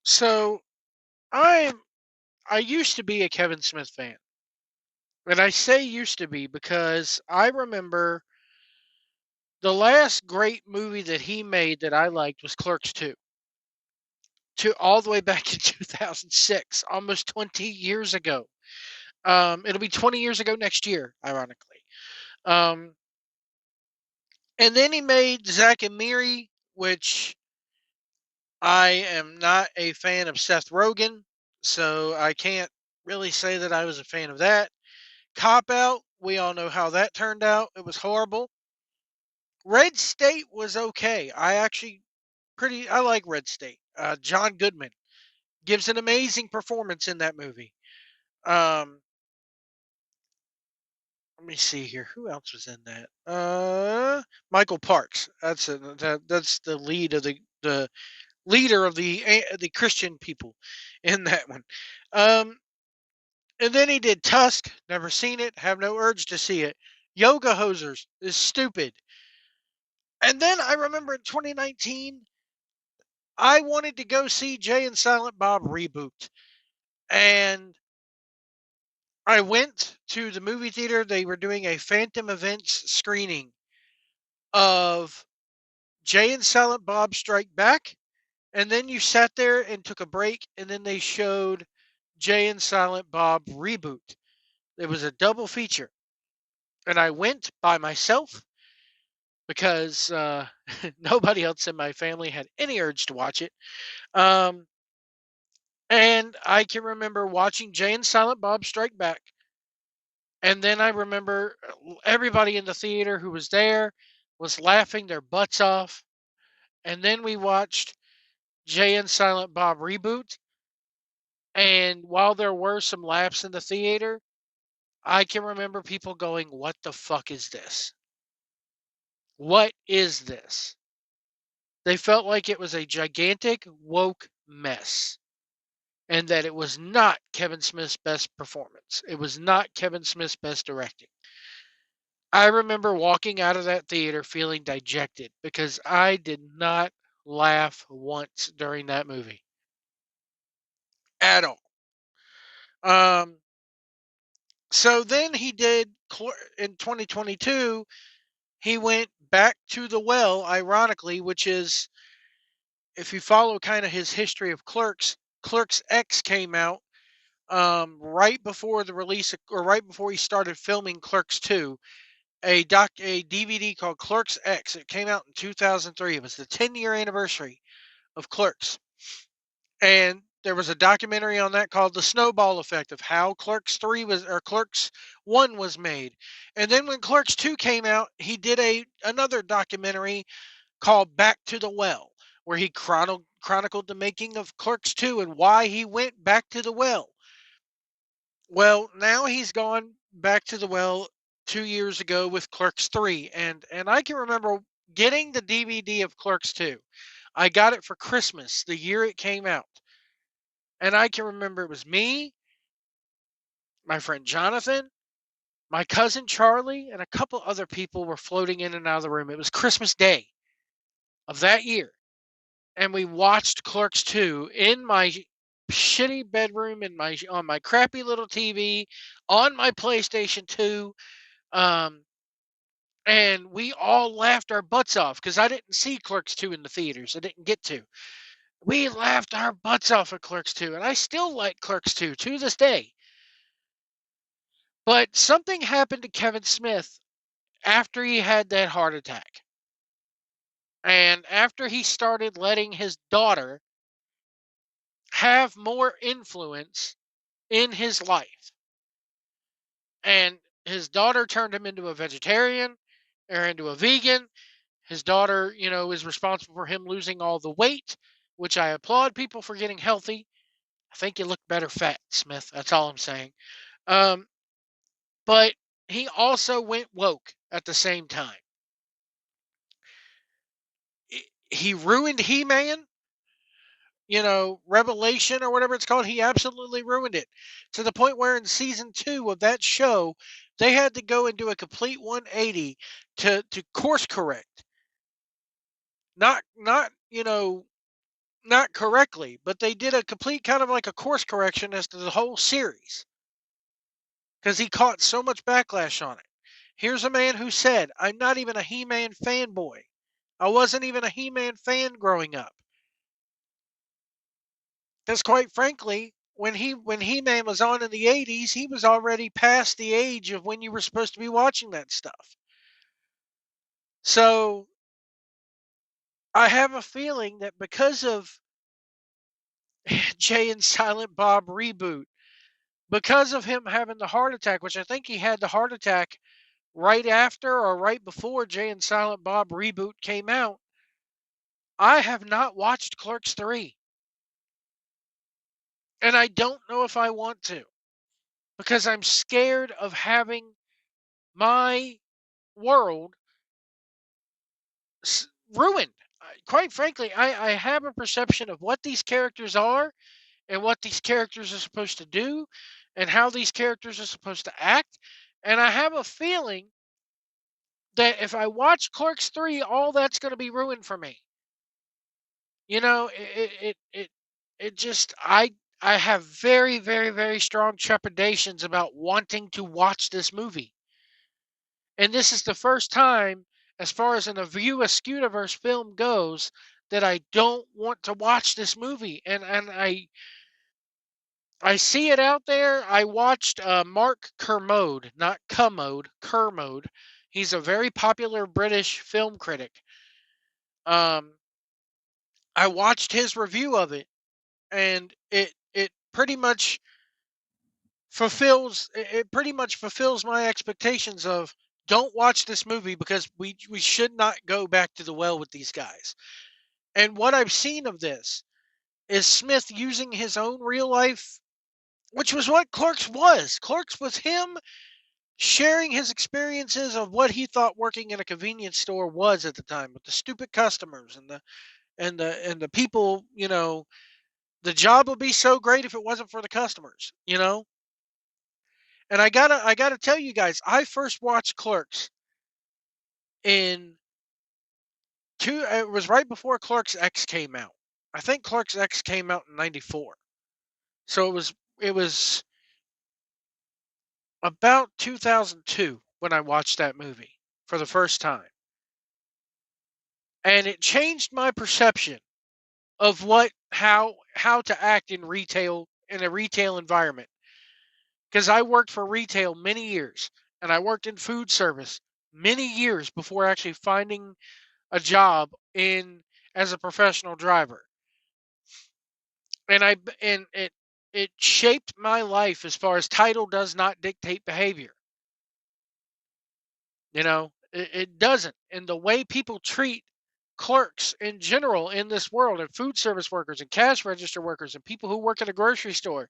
So I used to be a Kevin Smith fan. And I say used to be because I remember the last great movie that he made that I liked was Clerks 2. To all the way back in 2006, almost 20 years ago. It'll be 20 years ago next year, ironically. Um, and then he made Zack and Miri, which I am not a fan of Seth Rogen, so I can't really say that I was a fan of that. Cop Out, we all know how that turned out. It was horrible. Red State was okay. I like Red State. John Goodman gives an amazing performance in that movie. Um, Let me see here. Who else was in that? Michael Parks. That's the leader of the Christian people in that one. Um, and then he did Tusk. Never seen it. Have no urge to see it. Yoga Hosers is stupid. And then I remember in 2019, I wanted to go see Jay and Silent Bob reboot. And I went to the movie theater. They were doing a Phantom Events screening of Jay and Silent Bob Strike Back. And then you sat there and took a break. And then they showed Jay and Silent Bob reboot. It was a double feature. And I went by myself because nobody else in my family had any urge to watch it. Um, and I can remember watching Jay and Silent Bob Strike Back. And then I remember everybody in the theater who was there was laughing their butts off. And then we watched Jay and Silent Bob reboot. And while there were some laughs in the theater, I can remember people going, "What the fuck is this? What is this?" They felt like it was a gigantic woke mess and that it was not Kevin Smith's best performance. It was not Kevin Smith's best directing. I remember walking out of that theater feeling dejected because I did not laugh once during that movie at all. Um, so then he did in 2022. He went back to the well, ironically, which is if you follow kind of his history of Clerks. Clerks X came out right before the release or right before he started filming Clerks 2. A DVD called Clerks X. It came out in 2003. It was the 10-year anniversary of Clerks. And there was a documentary on that called The Snowball Effect of how Clerks 1 was made. And then when Clerks 2 came out, he did another documentary called Back to the Well, where he chronicled the making of Clerks 2 and why he went back to the well. Well, now he's gone back to the well 2 years ago with Clerks 3. And I can remember getting the DVD of Clerks 2. I got it for Christmas the year it came out. And I can remember it was me, my friend Jonathan, my cousin Charlie, and a couple other people were floating in and out of the room. It was Christmas Day of that year. And we watched Clerks 2 in my shitty bedroom in my on my crappy little TV on my PlayStation 2. Um, and we all laughed our butts off because I didn't see Clerks 2 in the theaters. I didn't get to. We laughed our butts off at Clerks 2, and I still like Clerks 2 to this day. But something happened to Kevin Smith after he had that heart attack. And after he started letting his daughter have more influence in his life. And his daughter turned him into a vegetarian or into a vegan. His daughter, is responsible for him losing all the weight, which I applaud people for getting healthy. I think you look better fat, Smith. That's all I'm saying. Um, but he also went woke at the same time. He ruined He-Man, Revelation or whatever it's called. He absolutely ruined it to the point where in season 2 of that show, they had to go and do a complete 180 to course correct. Not not correctly, but they did a complete kind of like a course correction as to the whole series because he caught so much backlash on it. Here's a man who said, I'm not even a He Man fanboy. I wasn't even a He Man fan growing up. Because quite frankly, when He Man was on in the 80s, he was already past the age of when you were supposed to be watching that stuff. So I have a feeling that because of Jay and Silent Bob reboot, because of him having the heart attack, which I think he had the heart attack right after or right before Jay and Silent Bob reboot came out, I have not watched Clerks 3. And I don't know if I want to because I'm scared of having my world ruined. Quite frankly, I have a perception of what these characters are and what these characters are supposed to do and how these characters are supposed to act. And I have a feeling that if I watch Clerks 3, all that's going to be ruined for me. You know, it just, I have very, very, very strong trepidations about wanting to watch this movie. And this is the first time, as far as an A View Askewniverse film goes, that I don't want to watch this movie. And I see it out there. I watched Mark Kermode, not Commode, Kermode. He's a very popular British film critic. Um, I watched his review of it, and it pretty much fulfills my expectations of don't watch this movie because we should not go back to the well with these guys. And what I've seen of this is Smith using his own real life, which was what Clerks was. Clerks was him sharing his experiences of what he thought working in a convenience store was at the time with the stupid customers and the people, the job would be so great if it wasn't for the customers. And I gotta tell you guys, I first watched Clerks in two. It was right before Clerks X came out. I think Clerks X came out in '94, so it was about 2002 when I watched that movie for the first time, and it changed my perception of how to act in a retail environment. Because I worked for retail many years, and I worked in food service many years before actually finding a job in as a professional driver. And it shaped my life as far as title does not dictate behavior. It doesn't. And the way people treat clerks in general in this world, and food service workers and cash register workers and people who work at a grocery store,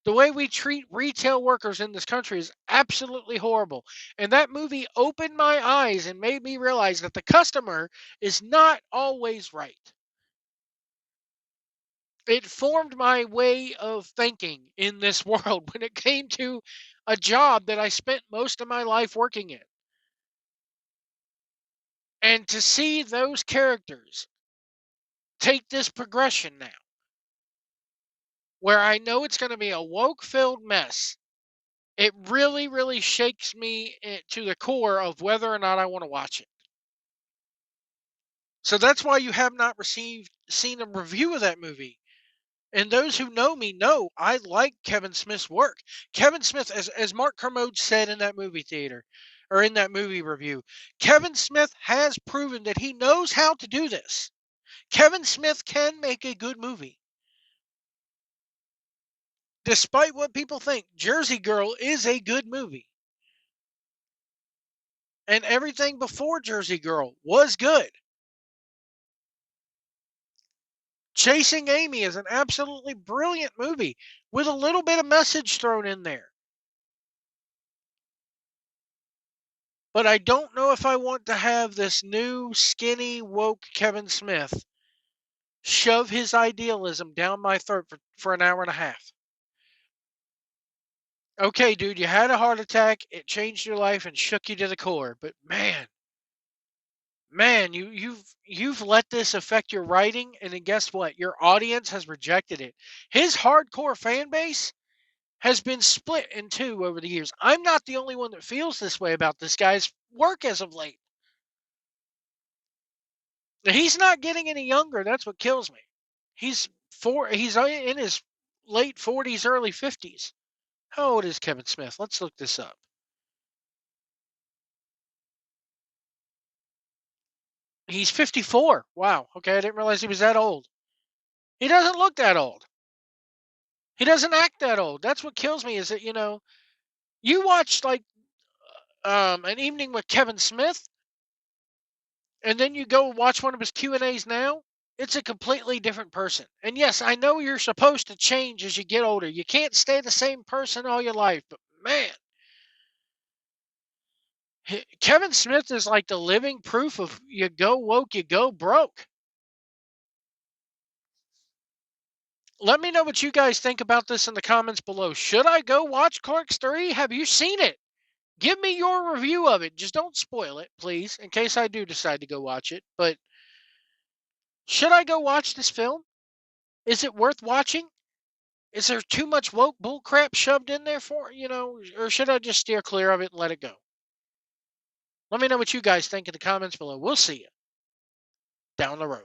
the way we treat retail workers in this country is absolutely horrible. And that movie opened my eyes and made me realize that the customer is not always right. It formed my way of thinking in this world when it came to a job that I spent most of my life working in. And to see those characters take this progression now, where I know it's going to be a woke filled mess, it really, really shakes me to the core of whether or not I want to watch it. So that's why you have not seen a review of that movie. And those who know me know I like Kevin Smith's work. Kevin Smith, as Mark Kermode said in that movie theater or in that movie review, Kevin Smith has proven that he knows how to do this. Kevin Smith can make a good movie. Despite what people think, Jersey Girl is a good movie. And everything before Jersey Girl was good. Chasing Amy is an absolutely brilliant movie with a little bit of message thrown in there. But I don't know if I want to have this new skinny woke Kevin Smith shove his idealism down my throat for an hour and a half. Okay, dude, you had a heart attack, it changed your life and shook you to the core, but man, Man, you've let this affect your writing, and then guess what? Your audience has rejected it. His hardcore fan base has been split in two over the years. I'm not the only one that feels this way about this guy's work as of late. He's not getting any younger. That's what kills me. He's in his late 40s, early 50s. How old is Kevin Smith? Let's look this up. He's 54. Wow. Okay, I didn't realize he was that old. He doesn't look that old. He doesn't act that old. That's what kills me is that, you watch like an evening with Kevin Smith and then you go watch one of his Q&As now, it's a completely different person. And yes, I know you're supposed to change as you get older. You can't stay the same person all your life, but man, Kevin Smith is like the living proof of you go woke, you go broke. Let me know what you guys think about this in the comments below. Should I go watch Clerks 3? Have you seen it? Give me your review of it. Just don't spoil it, please, in case I do decide to go watch it. But should I go watch this film? Is it worth watching? Is there too much woke bullcrap shoved in there or should I just steer clear of it and let it go? Let me know what you guys think in the comments below. We'll see you down the road.